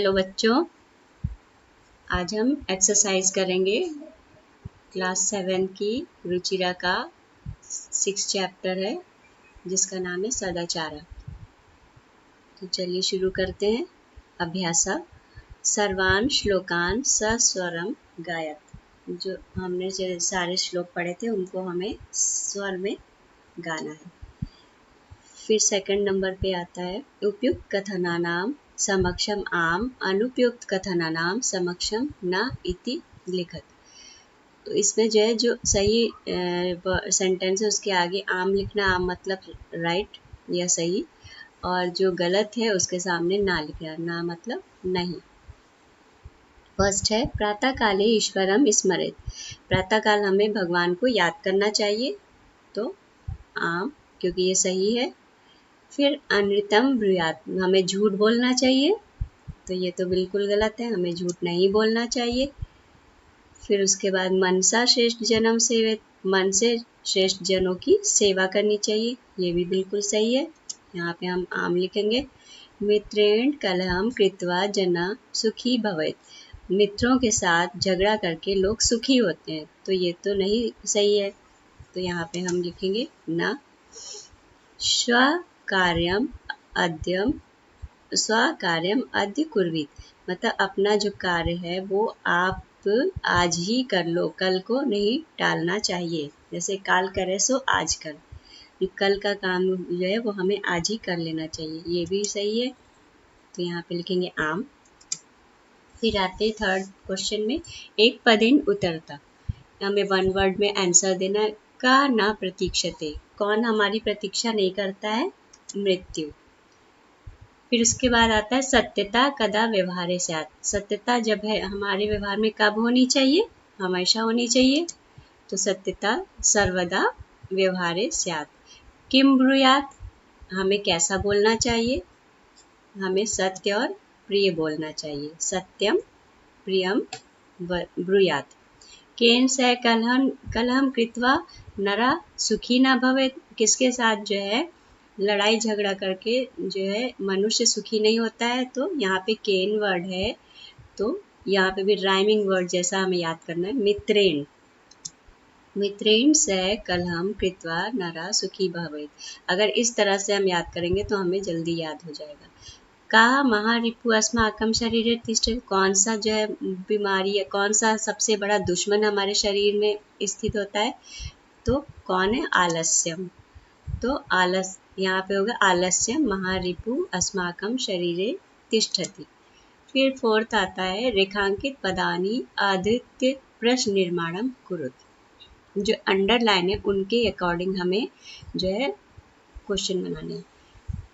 Hello बच्चों, आज हम एक्सरसाइज करेंगे क्लास 7 की रुचिरा का 6 चैप्टर है जिसका नाम है सदाचार। तो चलिए शुरू करते हैं। अभ्यास। सर्वान् श्लोकान् सस्वरम गायत। जो हमने जो सारे श्लोक पढ़े थे उनको हमें स्वर में गाना है। फिर सेकंड नंबर पे आता है उपयुक्त कथनानाम समक्षम आम अनुपयुक्त कथनानाम समक्षम न इति लिखत। तो इसमें जो है जो सही सेंटेंस है उसके आगे आम लिखना, आम मतलब राइट या सही, और जो गलत है उसके सामने ना लिखना, ना मतलब नहीं। फर्स्ट है प्रातः काले ईश्वरम स्मरेत। प्रातः काल हमें भगवान को याद करना चाहिए, तो आम क्योंकि ये सही है। फिर अनृतम ब्रूयात, हमें झूठ बोलना चाहिए, तो ये तो बिल्कुल गलत है, हमें झूठ नहीं बोलना चाहिए। फिर उसके बाद मनसा श्रेष्ठ जन्म सेवित, मन से श्रेष्ठ जनों की सेवा करनी चाहिए, ये भी बिल्कुल सही है, यहाँ पे हम आम लिखेंगे। मित्रेण कलहम कृत्वा जना सुखी भवेत। मित्रों के साथ झगड़ा करके लोग सुखी होते हैं, तो ये तो नहीं सही है, तो यहाँ पे हम लिखेंगे ना। स्वकार्यम अद्य कुर्वीत, मतलब अपना जो कार्य है वो आप आज ही कर लो, कल को नहीं टालना चाहिए। जैसे काल करे सो आज कर, कल का काम जो है वो हमें आज ही कर लेना चाहिए, ये भी सही है, तो यहाँ पे लिखेंगे आम। फिर आते हैं थर्ड क्वेश्चन में, एक पदेन उतरता, हमें वन वर्ड में आंसर देना है। का ना प्रतीक्षते, कौन हमारी प्रतीक्षा नहीं करता है? मृत्यु। फिर उसके बाद आता है सत्यता कदा व्यवहारे स्यात्। सत्यता जब है हमारे व्यवहार में कब होनी चाहिए? हमेशा होनी चाहिए, तो सत्यता सर्वदा व्यवहारे स्यात्। किम ब्रूयात्, हमें कैसा बोलना चाहिए? हमें सत्य और प्रिय बोलना चाहिए, सत्यम प्रियम ब्रूयात्। केन से कलहम कृत्वा नरा सुखी ना भवेत, किसके साथ जो है लड़ाई झगड़ा करके जो है मनुष्य सुखी नहीं होता है, तो यहाँ पे केन वर्ड है, तो यहाँ पे भी राइमिंग वर्ड जैसा हमें याद करना है। मित्रेण, मित्रेण से कलहम कृत्वा नरा सुखी भवेत, अगर इस तरह से हम याद करेंगे तो हमें जल्दी याद हो जाएगा। का महारिपु अस्माकम शरीर तिष्ठति, कौन सा जो है बीमारी है, कौन सा सबसे बड़ा दुश्मन हमारे शरीर में स्थित होता है? तो कौन है? आलस्यम। तो आलस यहाँ पे होगा आलस्यम महारिपु अस्माकम शरीरे तिष्ठति। फिर फोर्थ आता है रेखांकित पदानी आदित्य प्रश्न निर्माणम कुरुत, जो अंडरलाइन है उनके अकॉर्डिंग हमें जो है क्वेश्चन बनाने हैं।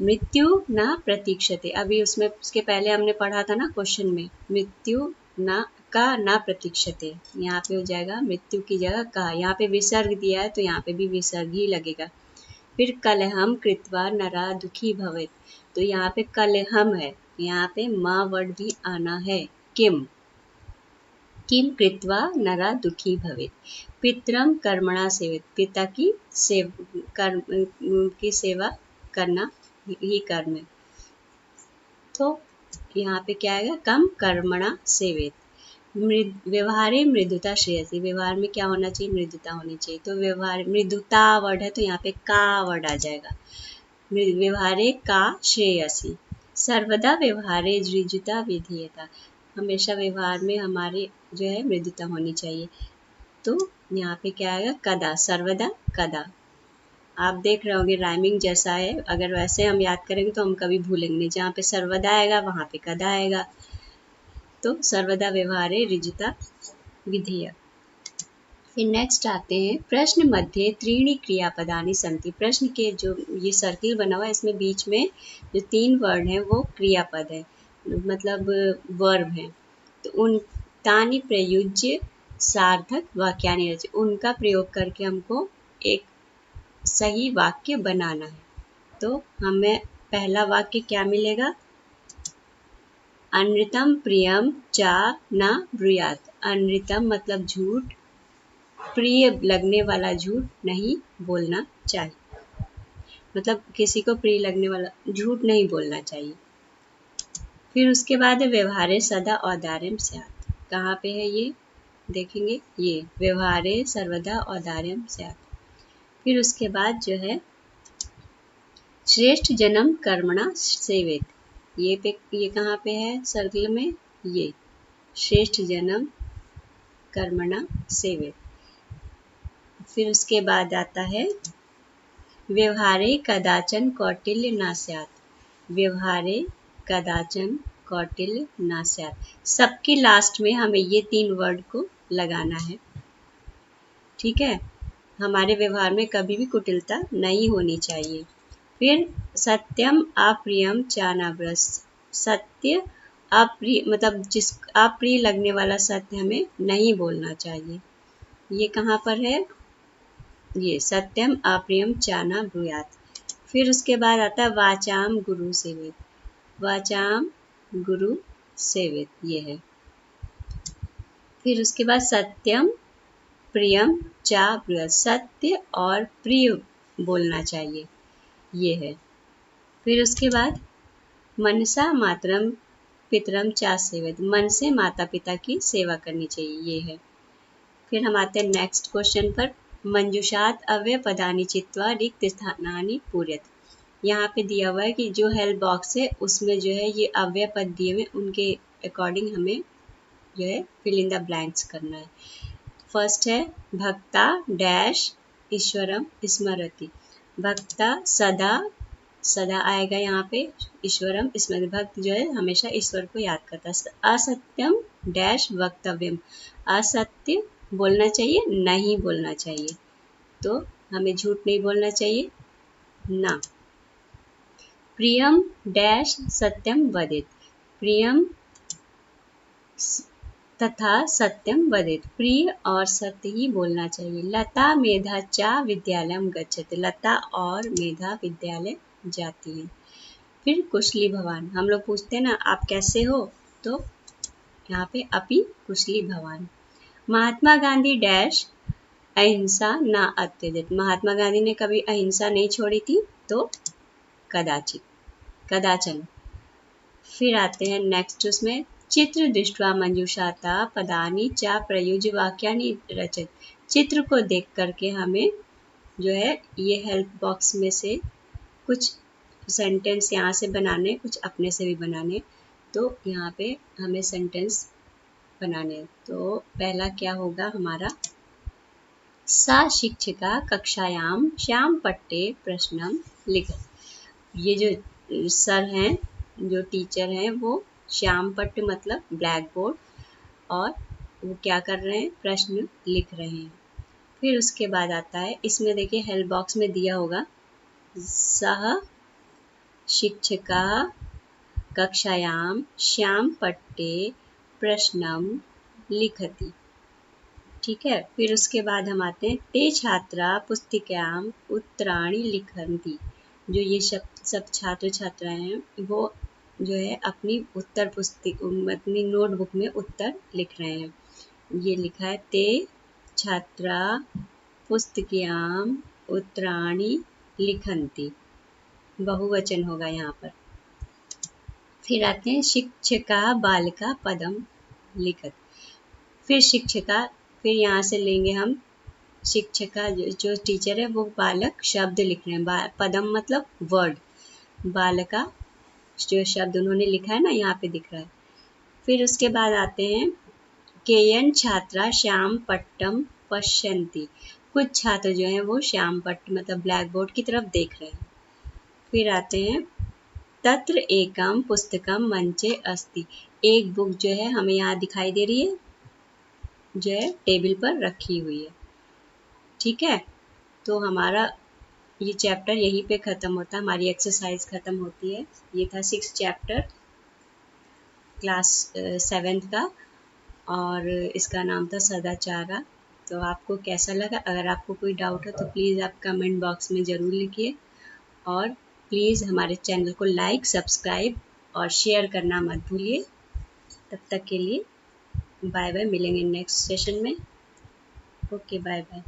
मृत्यु ना प्रतीक्षते, अभी उसमें उसके पहले हमने पढ़ा था ना क्वेश्चन में, मृत्यु ना का ना प्रतीक्षते, यहाँ पे हो जाएगा मृत्यु की जगह का, यहाँ पे विसर्ग दिया है तो यहाँ पे भी विसर्ग ही लगेगा। फिर कलहम कृत्वा नरा दुखी भवेत, तो यहाँ पे कलहम है, यहाँ पे माँ वर्ड भी आना है। किम कृत्वा नरा दुखी भवेत। पितरम कर्मणा सेवित, पिता की सेवा करना ही कर्म है, तो यहाँ पे क्या आएगा? कम कर्मणा सेवित। व्यवहारे मृदुता श्रेयसी, व्यवहार में क्या होना चाहिए? मृदुता होनी चाहिए, तो व्यवहार मृदुता वर्ड है तो यहाँ पे का वर्ड आ जाएगा। व्यवहारे का श्रेयसी। सर्वदा व्यवहारे ऋजुता विधेयता, हमेशा व्यवहार में हमारे जो है मृदुता होनी चाहिए, तो यहाँ पे क्या आएगा? कदा, सर्वदा कदा। आप देख रहे होंगे राइमिंग जैसा है, अगर वैसे हम याद करेंगे तो हम कभी भूलेंगे नहीं, जहाँ पे सर्वदा आएगा वहाँ पे कदा आएगा, तो सर्वदा व्यवहारे ऋजुता विधेय। फिर नेक्स्ट आते हैं प्रश्न मध्य त्रीणि क्रियापदानि सन्ति, प्रश्न के जो ये सर्किल बना हुआ है इसमें बीच में जो 3 वर्ड हैं वो क्रियापद है, मतलब वर्ब है, तो उन तानि प्रयुज्य सार्थक वाक्यानि रचय, उनका प्रयोग करके हमको एक सही वाक्य बनाना है। तो हमें पहला वाक्य क्या मिलेगा? अनृतम प्रियम चा ना ब्रूयात, अनृतम मतलब झूठ, प्रिय लगने वाला झूठ नहीं बोलना चाहिए, मतलब किसी को प्रिय लगने वाला झूठ नहीं बोलना चाहिए। फिर उसके बाद है व्यवहारे सदा औदार्यम स्यात्। कहाँ पे है ये देखेंगे, ये व्यवहारे सर्वदा औदार्यम स्यात्। फिर उसके बाद जो है श्रेष्ठ जन्म कर्मणा सेवेत, ये कहाँ पे है सर्कल में, ये श्रेष्ठ जन्म कर्मणा सेवेत। फिर उसके बाद आता है व्यवहारे कदाचन कौटिल्य न स्यात्। व्यवहारे कदाचन कौटिल्य न स्यात्। सबके लास्ट में हमें ये 3 वर्ड को लगाना है, ठीक है। हमारे व्यवहार में कभी भी कुटिलता नहीं होनी चाहिए। फिर सत्यम अप्रियम चानाव्रस। सत्य अप्रिय मतलब जिस अप्रिय लगने वाला सत्य हमें नहीं बोलना चाहिए। ये कहाँ पर है, ये सत्यम अप्रियम चाना ब्रूयात्। फिर उसके बाद आता है वाचाम गुरु सेवित। वाचाम गुरु सेवित, ये है। फिर उसके बाद सत्यम प्रियम चा ब्रूयात्। सत्य और प्रिय बोलना चाहिए, ये है। फिर उसके बाद मनसा मातरम पितरम चा सेवित। मन से माता पिता की सेवा करनी चाहिए, ये है। फिर हम आते हैं नेक्स्ट क्वेश्चन पर। मंजूषात अव्यय पदानि चित्वा रिक्त स्थानानि पूर्यत। यहाँ पे दिया हुआ है कि जो हेल्प बॉक्स है उसमें जो है ये अव्यय पद दिए हुए, उनके अकॉर्डिंग हमें जो है फिल इन द ब्लैंक्स करना है। फर्स्ट है भक्ता डैश ईश्वरम स्मरति। भक्ता सदा, सदा आएगा यहाँ पे, ईश्वरम स्मरति, भक्त जो है हमेशा ईश्वर को याद करता है। असत्यम डैश वक्तव्यम। असत्य बोलना चाहिए, नहीं बोलना चाहिए, तो हमें झूठ नहीं बोलना चाहिए ना। प्रियम डैश सत्यम वदेत। प्रियम तथा सत्यम वदेत। प्रिय और सत्य ही बोलना चाहिए। लता मेधा चा विद्यालयम गच्छति। लता और मेधा विद्यालय जाती है। फिर कुशली भवान, हम लोग पूछते हैं ना आप कैसे हो, तो यहाँ पे अपि कुशली भवान। महात्मा गांधी डैश अहिंसा ना अत्यजित। महात्मा गांधी ने कभी अहिंसा नहीं छोड़ी थी, तो कदाचित, कदाचन। फिर आते हैं नेक्स्ट उसमें चित्र दृष्ट्वा मंजूषाता पदानि चा प्रयुज्य वाक्यानि रचत। चित्र को देख करके हमें जो है ये हेल्प बॉक्स में से कुछ सेंटेंस यहाँ से बनाने, कुछ अपने से भी बनाने। तो यहाँ पे हमें सेंटेंस बनाने, तो पहला क्या होगा हमारा, सा शिक्षिका कक्षायाम श्याम पट्टे प्रश्नम लिखत। ये जो सर हैं, जो टीचर हैं, वो श्याम पट्ट मतलब ब्लैक बोर्ड, और वो क्या कर रहे हैं, प्रश्न लिख रहे हैं। फिर उसके बाद आता है, इसमें देखिए हेल्प बॉक्स में दिया होगा सह शिक्षिका कक्षायाम श्याम पट्टे प्रश्नम लिखति, ठीक है। फिर उसके बाद हम आते हैं ते छात्रा पुस्तिकायाम उत्तराणि लिखन्ति। जो ये सब छात्र छात्राएं हैं वो जो है अपनी उत्तर पुस्तिका, अपनी नोटबुक में उत्तर लिख रहे हैं। ये लिखा है ते छात्रा पुस्तिकायाम उत्तराणि लिखन्ति, बहुवचन होगा यहाँ पर। फिर आते हैं शिक्षिका बालिका पदम लिखत। फिर शिक्षिका, फिर यहाँ से लेंगे हम शिक्षिका, जो टीचर है वो बालक शब्द लिख रहे हैं, पदम मतलब वर्ड, बालिका जो शब्द उन्होंने लिखा है ना यहाँ पे दिख रहा है। फिर उसके बाद आते हैं केयन छात्रा श्याम पट्टम पश्यन्ति। कुछ छात्र जो हैं वो श्याम पट्ट मतलब ब्लैक बोर्ड की तरफ देख रहे हैं। फिर आते हैं तत्र एकम पुस्तकम मंचे अस्ति। एक बुक जो है हमें यहाँ दिखाई दे रही है, जो है टेबल पर रखी हुई है, ठीक है। तो हमारा ये चैप्टर यहीं पे ख़त्म होता है, हमारी एक्सरसाइज ख़त्म होती है। ये था 6th चैप्टर क्लास 7th का, और इसका नाम था सदाचारा। तो आपको कैसा लगा? अगर आपको कोई डाउट हो तो प्लीज़ आप कमेंट बॉक्स में ज़रूर लिखिए, और प्लीज़ हमारे चैनल को लाइक, सब्सक्राइब और शेयर करना मत भूलिए। तब तक के लिए बाय बाय, मिलेंगे नेक्स्ट सेशन में। Okay, bye bye.